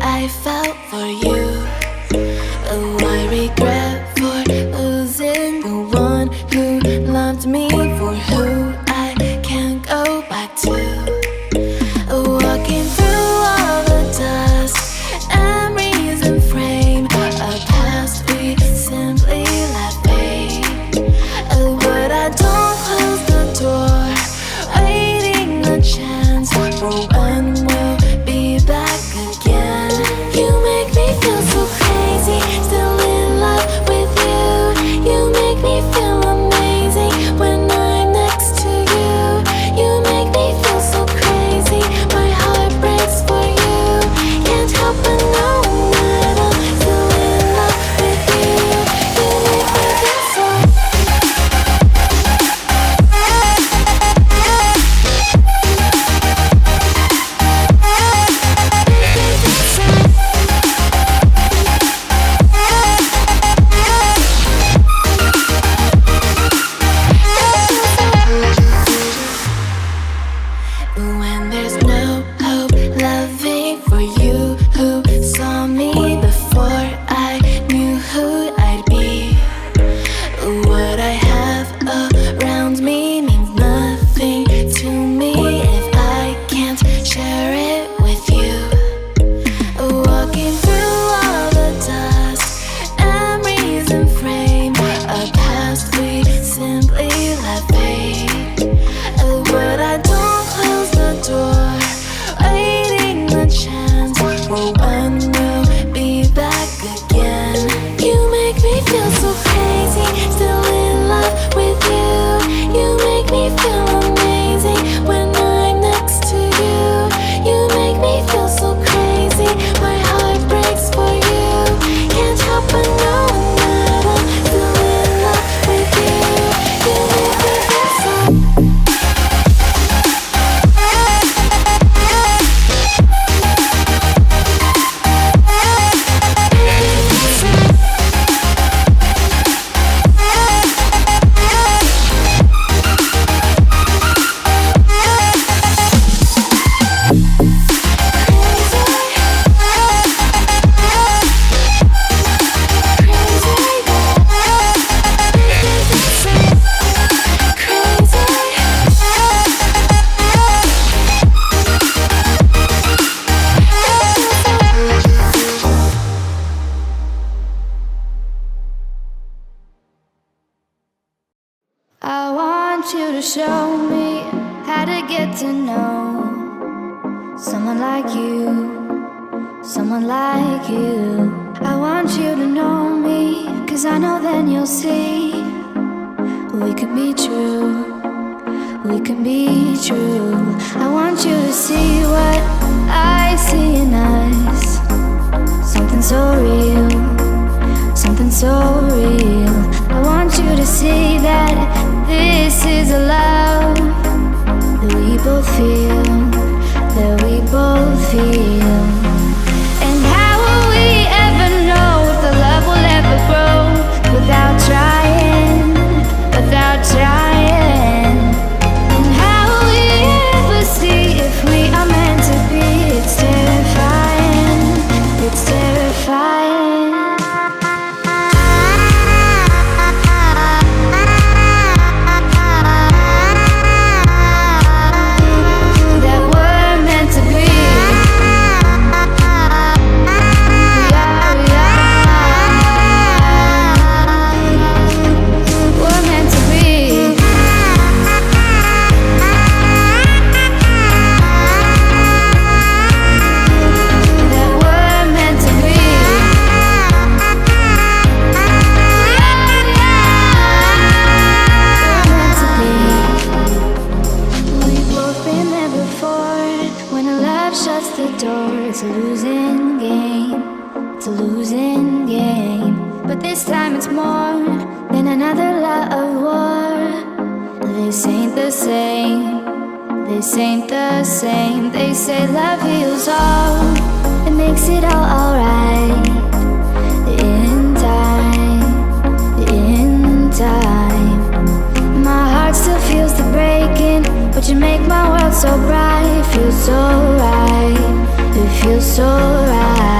I felt for you. Oh, I regret for losing the one who loved me, for who I can't go back to. Walking through all the dust, memories and frame, a past we simply let fade. Oh, but I don't close the door, waiting a chance for when we'll be back again. You make me feel so crazy, still in love with you. You make me feel amazing when I'm next to you. You make me feel so crazy, my heart breaks for you. Can't help but know that I'm still in love with you. You make me feel so. When there's no hope loving for you who saw me before I knew who I'd be. What I have around me means nothing to me if I can't share it with you. Walking through all the dust, memories and frame, a past we simply let fade. But I don't close the door, waiting the chance for when we'll be back again. You make me feel so crazy, still in love with you. You make me feel amazing when I'm next to you. You make me feel so crazy, my heart breaks for you. Can't help but know that I'm still in love with you. You make me feel so. I want you to show me how to get to know someone like you, someone like you. I want you to know me, 'cause I know then you'll see we can be true, we can be true. I want you to see what I see in us, something so real, something so real. I want you to see that this is a love that we both feel, that we both feel. And how will we ever know if the love will ever grow without trying, without trying? And how will we ever see if we are meant to be? It's terrifying, it's terrifying. It's a losing game, it's a losing game. But this time it's more than another love war. This ain't the same, this ain't the same. They say love heals all, it makes it all alright. In time, in time. My heart still feels the breaking, but you make my world so bright. Feels so right, it feels so right.